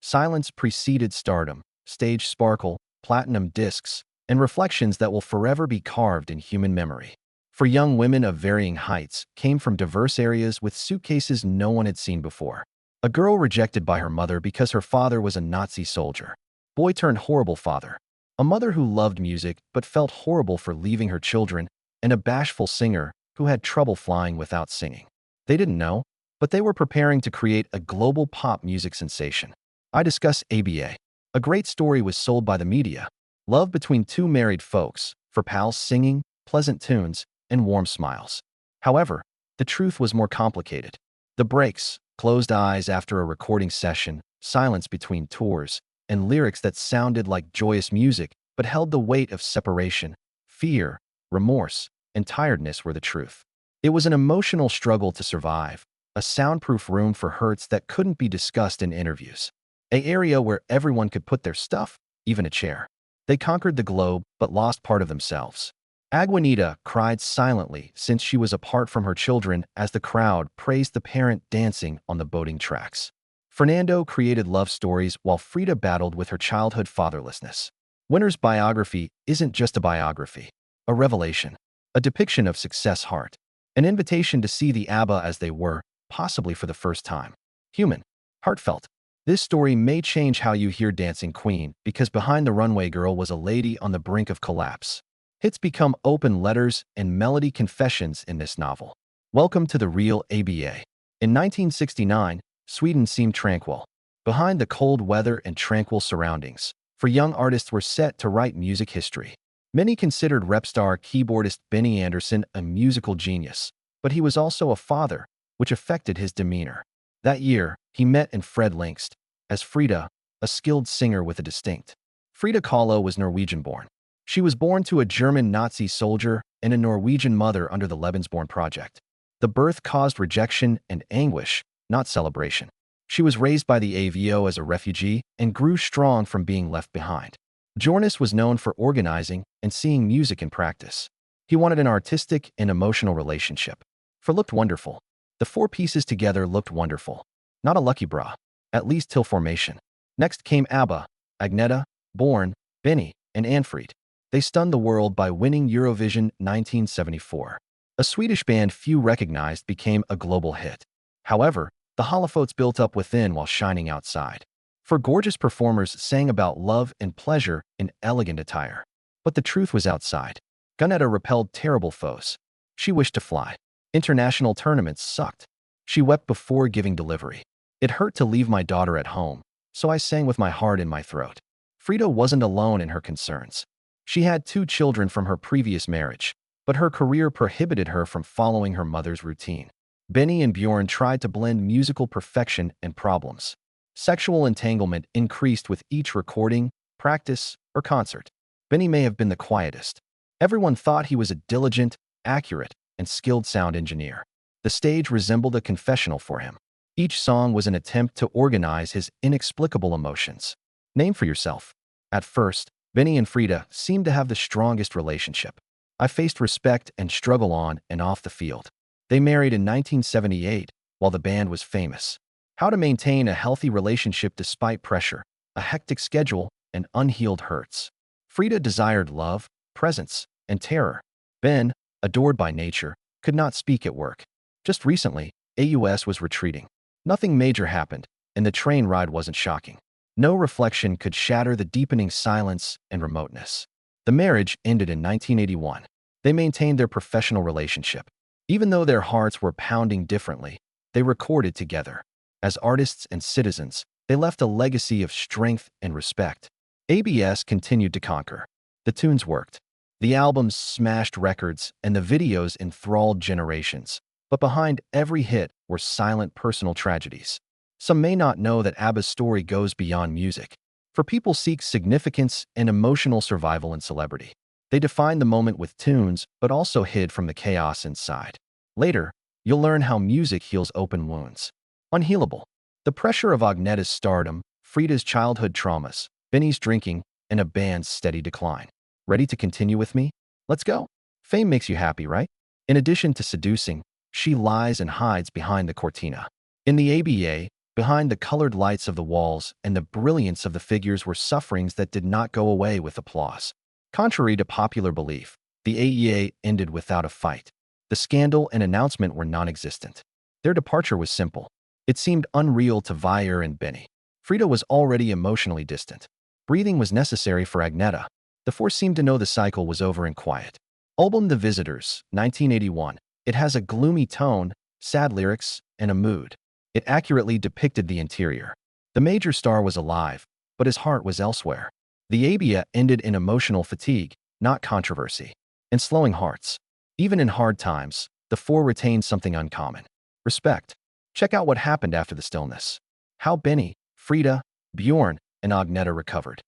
Silence preceded stardom, stage sparkle, platinum discs, and reflections that will forever be carved in human memory. For young women of varying heights, came from diverse areas with suitcases no one had seen before. A girl rejected by her mother because her father was a Nazi soldier. Boy turned horrible father. A mother who loved music but felt horrible for leaving her children, and a bashful singer who had trouble flying without singing. They didn't know, but they were preparing to create a global pop music sensation. I discuss ABBA. A great story was sold by the media. Love between two married folks, for pals singing, pleasant tunes, and warm smiles. However, the truth was more complicated. The breaks, closed eyes after a recording session, silence between tours, and lyrics that sounded like joyous music but held the weight of separation, fear, remorse, and tiredness were the truth. It was an emotional struggle to survive, a soundproof room for hurts that couldn't be discussed in interviews. An area where everyone could put their stuff, even a chair. They conquered the globe but lost part of themselves. Aguanita cried silently since she was apart from her children as the crowd praised the parent dancing on the boating tracks. Fernando created love stories while Frida battled with her childhood fatherlessness. Winner's biography isn't just a biography, a revelation, a depiction of success heart, an invitation to see the ABBA as they were, possibly for the first time. Human, heartfelt. This story may change how you hear Dancing Queen because behind the runway girl was a lady on the brink of collapse. Hits become open letters and melody confessions in this novel. Welcome to the real ABBA. In 1969, Sweden seemed tranquil. Behind the cold weather and tranquil surroundings, for young artists were set to write music history. Many considered rep star keyboardist Benny Andersson a musical genius, but he was also a father, which affected his demeanor. That year, he met and Fred Linkst as Frida, a skilled singer with a distinct. Frida Kahlo was Norwegian-born. She was born to a German Nazi soldier and a Norwegian mother under the Lebensborn Project. The birth caused rejection and anguish, not celebration. She was raised by the AVO as a refugee and grew strong from being left behind. Jonas was known for organizing and seeing music in practice. He wanted an artistic and emotional relationship. For looked wonderful. The four pieces together looked wonderful. Not a lucky bra, at least till formation. Next came ABBA, Agneta, Born, Benny, and Anfrid. They stunned the world by winning Eurovision 1974. A Swedish band few recognized became a global hit. However, the holofotes built up within while shining outside. For gorgeous performers sang about love and pleasure in elegant attire. But the truth was outside. Gunetta repelled terrible foes. She wished to fly. International tournaments sucked. She wept before giving delivery. It hurt to leave my daughter at home, so I sang with my heart in my throat. Frida wasn't alone in her concerns. She had 2 children from her previous marriage, but her career prohibited her from following her mother's routine. Benny and Bjorn tried to blend musical perfection and problems. Sexual entanglement increased with each recording, practice, or concert. Benny may have been the quietest. Everyone thought he was a diligent, accurate, and skilled sound engineer. The stage resembled a confessional for him. Each song was an attempt to organize his inexplicable emotions. Name for yourself. At first, Benny and Frida seemed to have the strongest relationship. I faced respect and struggle on and off the field. They married in 1978, while the band was famous. How to maintain a healthy relationship despite pressure, a hectic schedule, and unhealed hurts. Frida desired love, presence, and terror. Ben, adored by nature, could not speak at work. Just recently, AUS was retreating. Nothing major happened, and the train ride wasn't shocking. No reflection could shatter the deepening silence and remoteness. The marriage ended in 1981. They maintained their professional relationship. Even though their hearts were pounding differently, they recorded together. As artists and citizens, they left a legacy of strength and respect. ABS continued to conquer. The tunes worked. The albums smashed records, and the videos enthralled generations. But behind every hit were silent personal tragedies. Some may not know that ABBA's story goes beyond music. For people seek significance and emotional survival in celebrity. They defined the moment with tunes, but also hid from the chaos inside. Later, you'll learn how music heals open wounds. Unhealable. The pressure of Agneta's stardom, Frida's childhood traumas, Benny's drinking, and a band's steady decline. Ready to continue with me? Let's go. Fame makes you happy, right? In addition to seducing, she lies and hides behind the cortina. In the ABA, Behind the colored lights of the walls and the brilliance of the figures were sufferings that did not go away with applause. Contrary to popular belief, the AEA ended without a fight. The scandal and announcement were non-existent. Their departure was simple. It seemed unreal to Weyer and Benny. Frida was already emotionally distant. Breathing was necessary for Agneta. The four seemed to know the cycle was over and quiet. Album The Visitors, 1981. It has a gloomy tone, sad lyrics, and a mood. It accurately depicted the interior. The major star was alive, but his heart was elsewhere. The ABBA ended in emotional fatigue, not controversy. And slowing hearts. Even in hard times, the four retained something uncommon. Respect. Check out what happened after the stillness. How Benny, Frida, Bjorn, and Agneta recovered.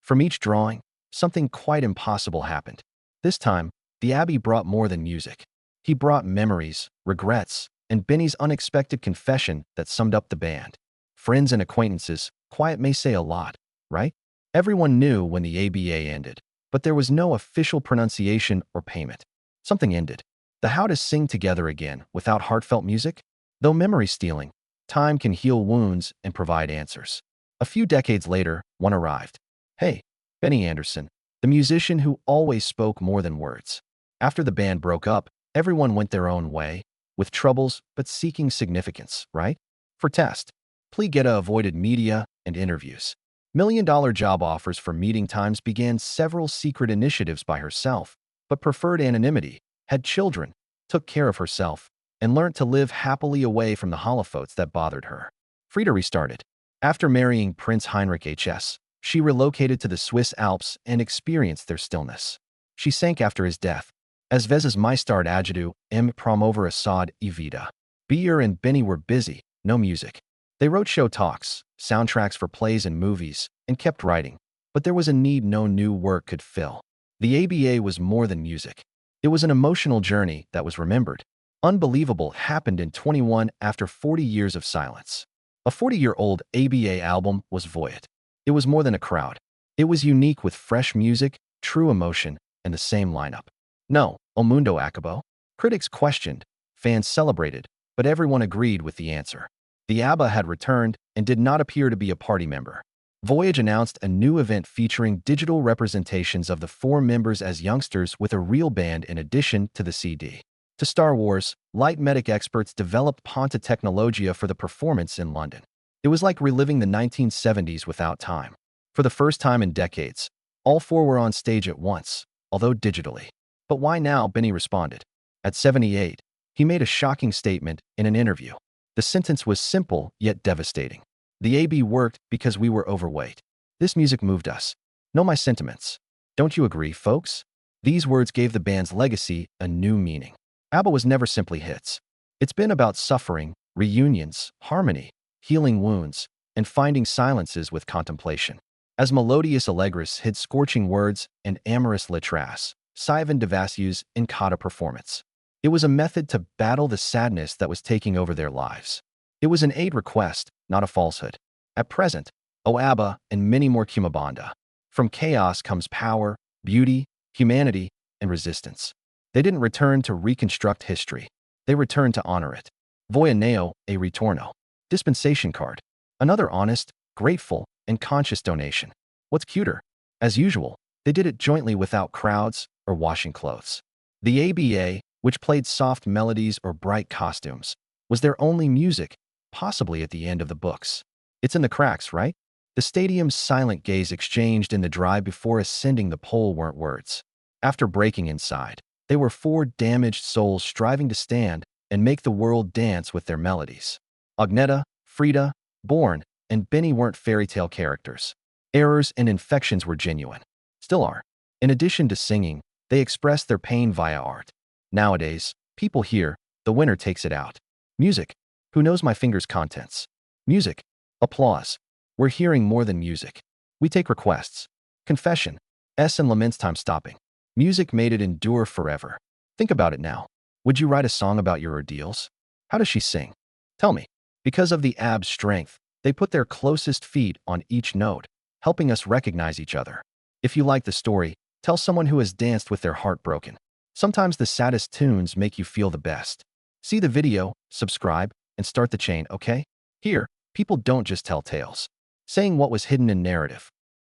From each drawing, something quite impossible happened. This time, the Abbey brought more than music. He brought memories, regrets, and Benny's unexpected confession that summed up the band. Friends and acquaintances, quiet may say a lot, right? Everyone knew when the ABA ended, but there was no official pronunciation or payment. Something ended. The How to sing together again without heartfelt music? Though memory stealing, time can heal wounds and provide answers. A few decades later, one arrived. Hey, Benny Andersson, the musician who always spoke more than words. After the band broke up, everyone went their own way, with troubles but seeking significance, right? For test, Pligetta avoided media and interviews. $1 million job offers for meeting times began several secret initiatives by herself, but preferred anonymity, had children, took care of herself, and learned to live happily away from the holophotes that bothered her. Frida restarted. After marrying Prince Heinrich HS, she relocated to the Swiss Alps and experienced their stillness. She sank after his death. As vezes mistard adjetivo, promover Assad e vida. Beer and Benny were busy, no music. They wrote show talks, soundtracks for plays and movies, and kept writing, but there was a need no new work could fill. The ABA was more than music. It was an emotional journey that was remembered. Unbelievable happened in 21 after 40 years of silence. A 40-year-old ABA album was Voyet. It was more than a crowd. It was unique with fresh music, true emotion, and the same lineup. No, O Mundo Acabó? Critics questioned, fans celebrated, but everyone agreed with the answer. The ABBA had returned and did not appear to be a party member. Voyage announced a new event featuring digital representations of the four members as youngsters with a real band in addition to the CD. To Star Wars, light medic experts developed Ponta Technologia for the performance in London. It was like reliving the 1970s without time. For the first time in decades, all four were on stage at once, although digitally. But why now? Benny responded. At 78, he made a shocking statement in an interview. The sentence was simple yet devastating. The AB worked because we were overweight. This music moved us. Know my sentiments. Don't you agree, folks? These words gave the band's legacy a new meaning. ABBA was never simply hits. It's been about suffering, reunions, harmony, healing wounds, and finding silences with contemplation. As melodious allegris hid scorching words and amorous letras, Sivan Devassu's Incata performance. It was a method to battle the sadness that was taking over their lives. It was an aid request, not a falsehood. At present, O ABBA and many more Cumabanda. From chaos comes power, beauty, humanity, and resistance. They didn't return to reconstruct history. They returned to honor it. Voya Neo, a ritorno. Dispensation card. Another honest, grateful, and conscious donation. What's cuter? As usual, they did it jointly without crowds or washing clothes. The ABA, which played soft melodies or bright costumes, was their only music, possibly at the end of the books. It's in the cracks, right? The stadium's silent gaze exchanged in the drive before ascending the pole weren't words. After breaking inside, they were four damaged souls striving to stand and make the world dance with their melodies. Agneta, Frida, Born, and Benny weren't fairy tale characters. Errors and infections were genuine. Still are. In addition to singing, they expressed their pain via art. Nowadays, people hear, the winner takes it out. Music. Who knows my finger's contents? Music. Applause. We're hearing more than music. We take requests. Confession. And laments time stopping. Music made it endure forever. Think about it now. Would you write a song about your ordeals? How does she sing? Tell me. Because of the ABBA's strength, they put their closest feet on each note, helping us recognize each other. If you like the story, tell someone who has danced with their heart broken. Sometimes the saddest tunes make you feel the best. See the video, subscribe, and start the chain, okay? Here, people don't just tell tales. Saying what was hidden in narrative,